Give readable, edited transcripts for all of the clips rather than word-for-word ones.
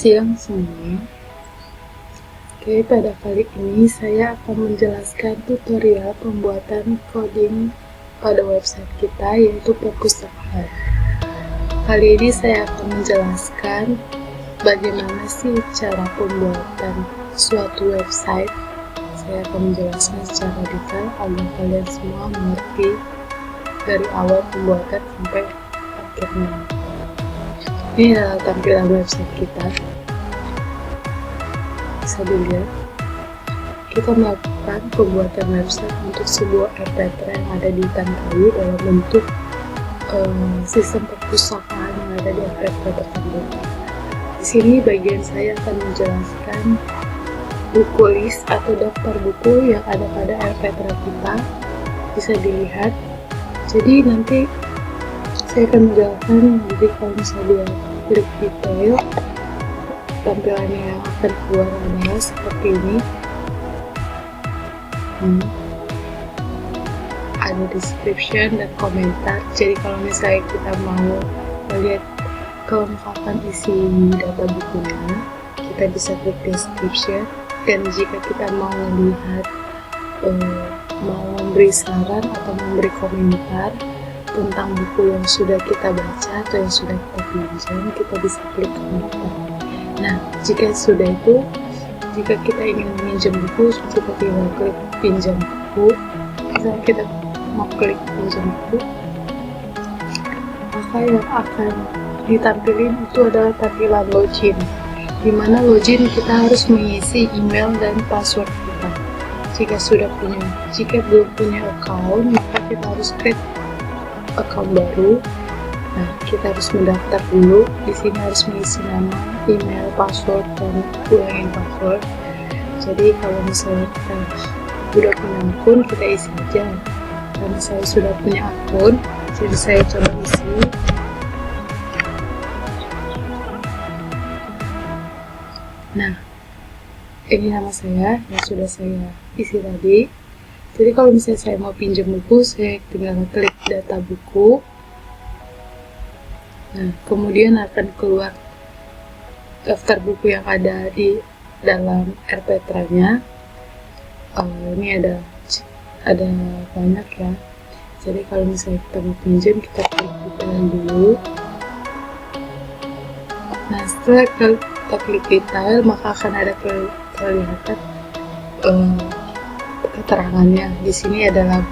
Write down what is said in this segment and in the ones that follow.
Siang semua. Oke, pada kali ini saya akan menjelaskan tutorial pembuatan coding pada website kita, yaitu perpustakaan. Kali ini saya akan menjelaskan bagaimana sih cara pembuatan suatu website. Saya akan menjelaskan secara detail agar kalian semua mengerti dari awal pembuatan sampai akhirnya. Ini adalah tampilan website kita. Bisa dilihat, kita melakukan pembuatan website untuk sebuah MP3 yang ada di Tankawi dalam bentuk sistem perpustakaan yang ada di MP3 tersebut. Di sini bagian saya akan menjelaskan buku list atau daftar buku yang ada pada MP3 kita. Bisa dilihat. Jadi nanti saya akan menjelaskan, jadi kalau misalnya klik detail, tampilannya yang akan keluar adalah seperti ini. Ada description dan komentar. Jadi kalau misalnya kita mau melihat kelengkapan isi data bukunya, kita bisa klik description. Dan jika kita mau melihat mau memberi saran atau memberi komentar tentang buku yang sudah kita baca atau yang sudah kita pinjam, kita bisa klik komentar. Nah, jika sudah itu, jika kita ingin meminjam buku, kita tinggal klik pinjam buku. Misalnya kita mau klik pinjam buku, maka yang akan ditampilkan itu adalah tampilan login, di mana login kita harus mengisi email dan password kita. Jika belum punya account, maka kita harus create account baru. Nah, kita harus mendaftar dulu. Di sini harus mengisi nama, email, password, dan ulangin password. Jadi kalau misalnya kita sudah punya akun, kita isi aja. Karena saya sudah punya akun, jadi saya coba isi. Nah, ini nama saya yang sudah saya isi tadi. Jadi kalau misalnya saya mau pinjam buku, saya tinggal klik data buku. Nah, kemudian akan keluar daftar buku yang ada di dalam MP3-nya. Ini ada banyak ya. Jadi kalau misalnya kita mau pinjam, kita klik detail dulu. Nah, setelah kita klik detail, maka akan ada kelihatan keterangannya. Di sini ada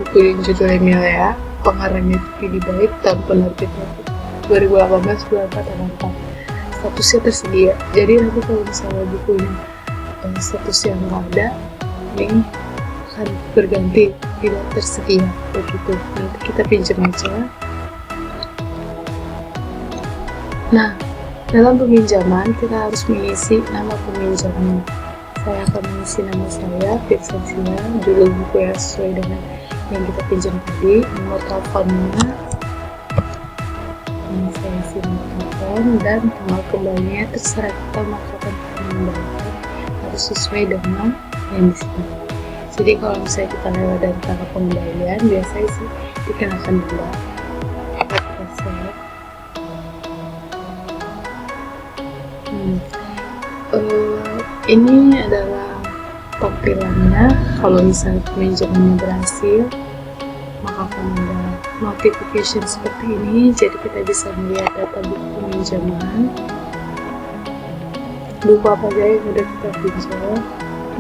buku yang judulnya Milea, pengarangnya Pidi Baik, tahun penerbitnya 2018 bulan 4 statusnya tersedia. Jadi nanti kalau misalnya bukunya statusnya nggak ada, ini akan berganti tidak tersedia begitu. Nanti kita pinjam aja. Nah, dalam peminjaman kita harus mengisi nama peminjamnya. Saya akan mengisi nama saya, Virsensia, judul buku yang sesuai dengan yang kita pinjam tadi, nomor teleponnya, ini saya isi nomor telepon, dan tanggal kembalinya terserah kita melakukan pembayaran harus sesuai dengan yang di sini. Jadi kalau misalnya kita lewat dari tanggal pengembalian, biasanya sih dikenakan denda. Ini adalah tampilannya. Kalau misalnya peminjamannya berhasil, maka akan ada notification seperti ini. Jadi kita bisa melihat data buku peminjaman, buku apa aja yang sudah kita pinjam.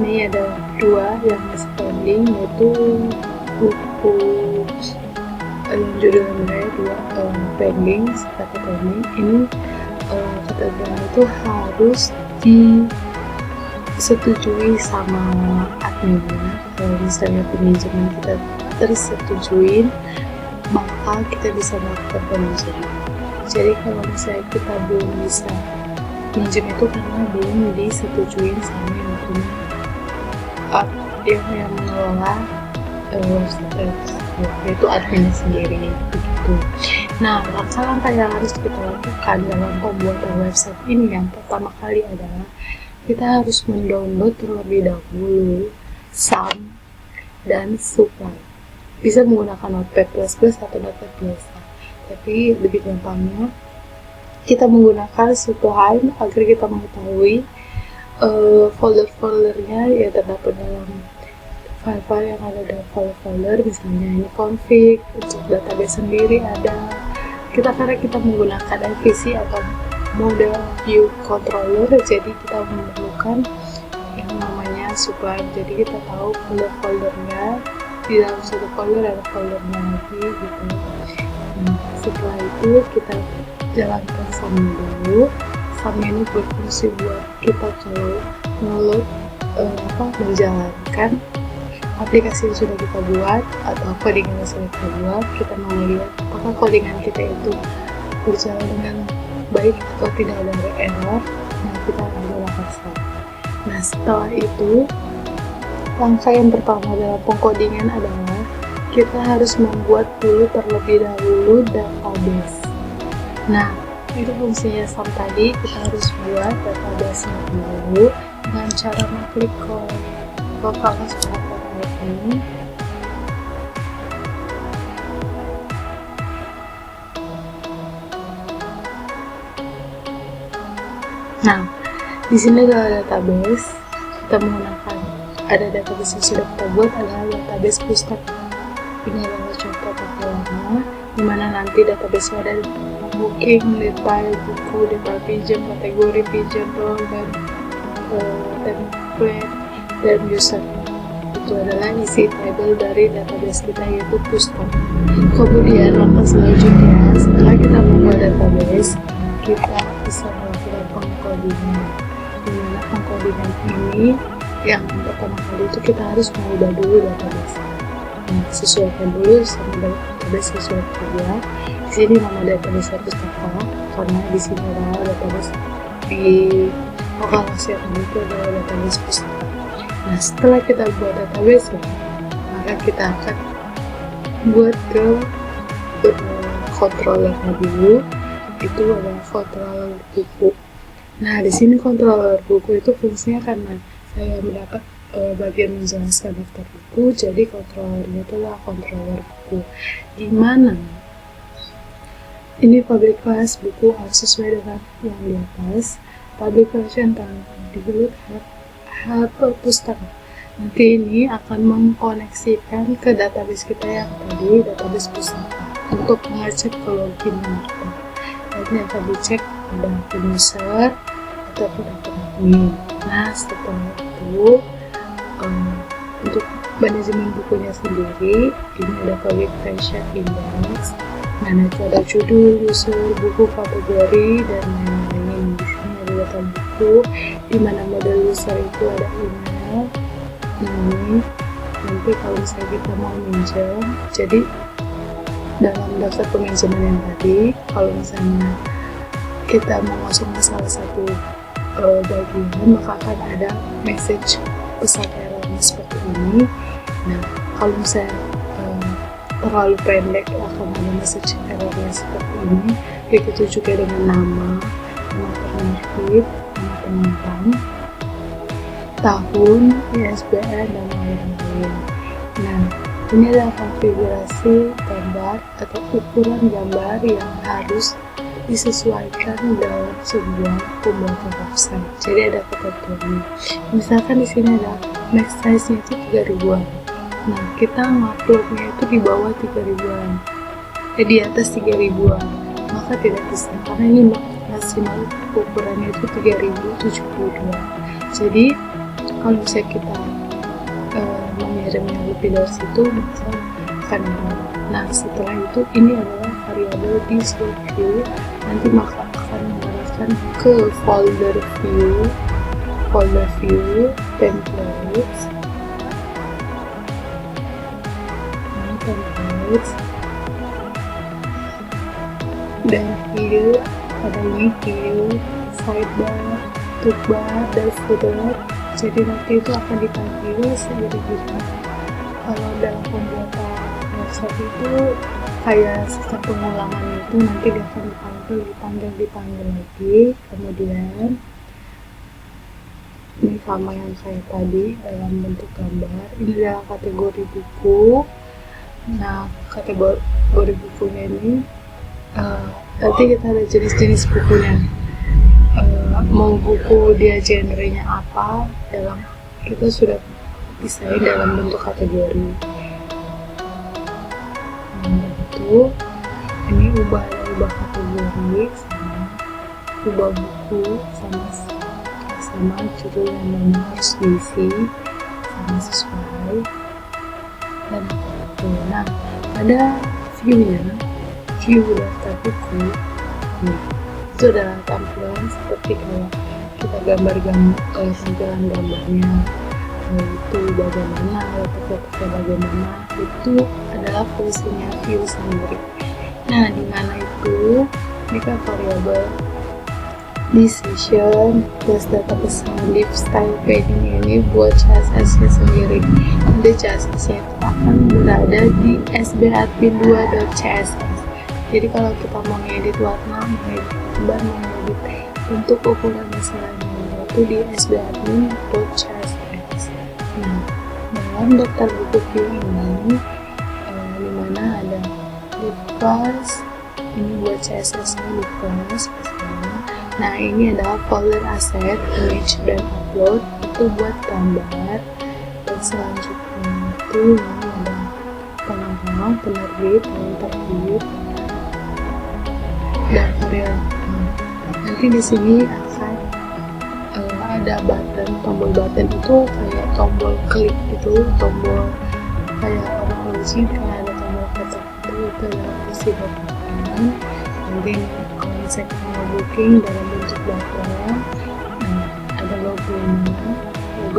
Ini ada 2 yang masih pending, yaitu buku yang judulnya 2 pending, kata pending. Ini kata itu harus disetujui sama adminnya. Kalau misalnya peminjaman kita tersetujuin, maka kita bisa melakukan peminjaman. Jadi kalau misalnya kita belum bisa pinjam itu karena belum disetujuin sama yang punya yang mengelola website tersebut, yaitu adminnya sendiri begitu. Nah, langkah-langkah yang harus kita lakukan dalam pembuatan website ini, yang pertama kali adalah kita harus mendownload terlebih dahulu SAM dan Supply. Bisa menggunakan Notepad++ atau Notepad biasa, tapi lebih gampangnya kita menggunakan Sublime agar kita mengetahui folder-foldernya ya terdapat dalam file-file yang ada dalam folder, misalnya ini config, untuk database sendiri ada. Karena kita menggunakan MVC atau model view controller, jadi kita memerlukan yang namanya Sublime. Jadi kita tahu folder-foldernya, di dalam satu folder ada foldernya lagi gitu. Nah, setelah itu kita jalankan sum dulu. Sum ini berfungsi buat kita kalau menjalankan aplikasi yang sudah kita buat atau codingan yang sudah kita buat. Kita mau lihat apakah codingan kita itu berjalan dengan baik atau tidak ada error. Nah, kita menggunakan sum. Nah, setelah itu langkah yang pertama dalam pengkodingan adalah kita harus membuat dulu terlebih dahulu database. Nah, itu fungsinya sum tadi, kita harus buat database dulu dengan cara mengklik lokal ini. Nah, di sini adalah database. Kita menggunakan ada database yang sudah kita buat adalah database pustaka. Ini adalah contoh tampilannya, dimana nanti database ada booking, detail buku, detail pinjam, kategori pinjam, role, dan template dan user. Itu adalah isi table dari database kita, yaitu pustaka. Kemudian langkah selanjutnya, setelah kita membuat database, kita bisa melakukan pengkodingan. Dimana pengkodingan ini yang pertama kali itu kita harus mengubah dulu database. Nah, sesuaikan dulu sama database yang sudah kita buat. Di sini nama database pustaka, karena di sini adalah database di lokasi yang itu adalah database pustaka. Nah, setelah kita buat database, maka kita akan buat ke controllernya dulu. Itu adalah controller buku. Nah, di sini controller buku itu fungsinya karena saya mendapat bagian menjelaskan daftar buku, jadi controllernya itu adalah controller buku. Gimana? Ini public class buku harus sesuai dengan yang di atas. Public version dulu help pustaka. Nanti ini akan mengkoneksikan ke database kita yang tadi, database pustaka, untuk mengecek ke login kita. Nanti akan dicek ada akun user ataupun akun admin. Nah, setelah itu untuk manajemen bukunya sendiri, ini ada public version index. Nah, nanti ada judul, user, buku, kategori, dan lain-lain. Di sini ada data buku, di mana model user itu ada email. Ini nanti kalau misalnya kita mau minjem, jadi dalam daftar peminjaman yang tadi, kalau misalnya kita mau masuk ke salah satu bagian, maka akan ada message pesan errornya seperti ini. Nah, kalau misalnya terlalu pendek akan ada message errornya seperti ini. Begitu juga dengan nama penerbit, nama penyimpan, tahun, ISBN, dan lain-lain. Nah, ini adalah konfigurasi gambar atau ukuran gambar yang harus disesuaikan dalam sebuah pembuatan website. Jadi ada ketentuannya. Misalkan di sini ada max size-nya itu 3000-an. Nah, kita nguploadnya itu di bawah 3000-an. Di atas 3000-an. Maka tidak bisa, karena ini maksimal ukurannya itu 3072. Jadi, kalau misalnya kita mengirimnya lebih dari situ, maka akan ada. Nah, setelah itu ini adalah variabel di source view, nanti maka akan mengarahkan ke folder view, templates, dan view, ada view, sidebar, toolbar, dan footer. Jadi nanti itu akan dipanggil seiring dengan kalau dalam pembuatan website itu kayak sistem pengulangan itu nanti dia akan dipanggil lagi. Kemudian ini sama yang kayak tadi dalam bentuk gambar. Ini adalah kategori buku. Nah, kategori bukunya ini nanti kita ada jenis-jenis bukunya. Mau buku dia genrenya apa, kita sudah pisahin dalam bentuk kategori. Itu ini ubah kategori, ubah buku sama judul yang memang harus diisi sama sesuai dan itu. Nah, ada view daftar buku. Itu adalah tampilan seperti kalau kita tampilan gambarnya, itu bagaimana, foto bagaimana, itu adalah fungsinya view sendiri. Nah, di mana itu mereka variabel decision plus data pesan div style padding ini buat CSS nya sendiri. Nanti CSS nya itu akan berada di sbadmin2.css. Jadi kalau kita mau ngedit warna, mengedit gambar, mengedit untuk ukuran misalnya itu di sbadmin.css. Nah, dalam daftar buku view ini dimana ada div class, ini buat CSS nya div class misalnya. Nah, ini adalah folder asset, image, dan upload, itu buat gambar. Dan selanjutnya itu ini ada pengarang, penerbit, dan variabel. Nanti di sini akan ada tombol button itu kayak tombol klik gitu, tombol kayak orang login kayak ada tombol kotak itu adalah fungsi button. Nanti konsep booking dalam bentuk button, ada logo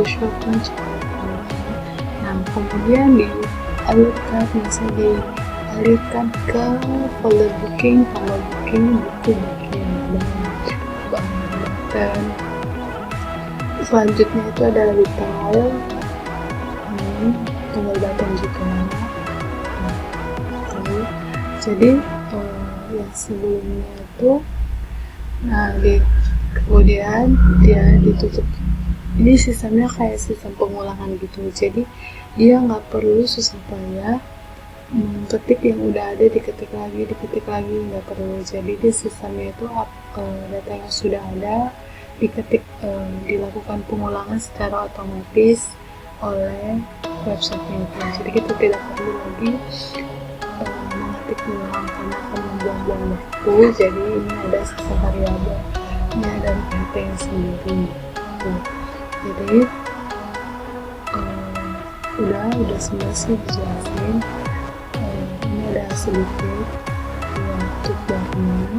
shopnya. Nah, kemudian dialirkan ke folder booking, tombol booking, buku booking, dan selanjutnya itu ada detail, tombol button juga. Jadi yang sebelumnya itu, kemudian dia ditutup. Ini sistemnya kayak sistem pengulangan gitu, jadi dia nggak perlu susah payah ketik yang udah ada diketik lagi nggak perlu. Jadi di sistemnya itu data yang sudah ada diketik, dilakukan pengulangan secara otomatis oleh websitenya itu. Jadi kita tidak perlu lagi mengetik ulang karena akan membuang-buang waktu. Jadi ini ada sistem variabelnya dan content sendiri. Jadi udah semua sih dijelasin. Ini ada sedikit untuk barnya.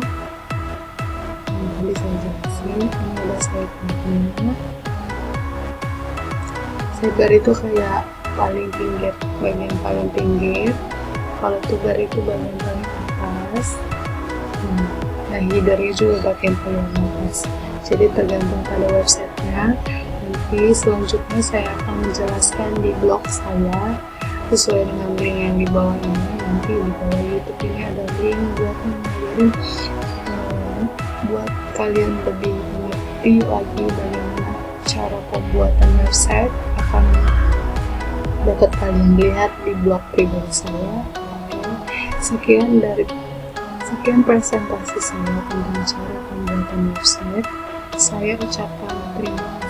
Tadi saya jelasin. Ini ada sidebar-nya. Sidebar itu kayak paling pinggir, bagian paling pinggir. Kalau toolbar itu bagian paling atas. Nah, headernya juga bagian paling atas. Jadi tergantung pada websitenya. Nanti selanjutnya saya akan menjelaskan di blog saya sesuai dengan link yang di bawah ini. Nanti di bawah YouTube ini ada link buat mengajarin buat kalian lebih mengerti lagi bagaimana cara pembuatan website, akan dapat kalian lihat di blog pribadi saya. Sekian presentasi saya tentang cara pembuatan website. Saya ucapkan terima kasih.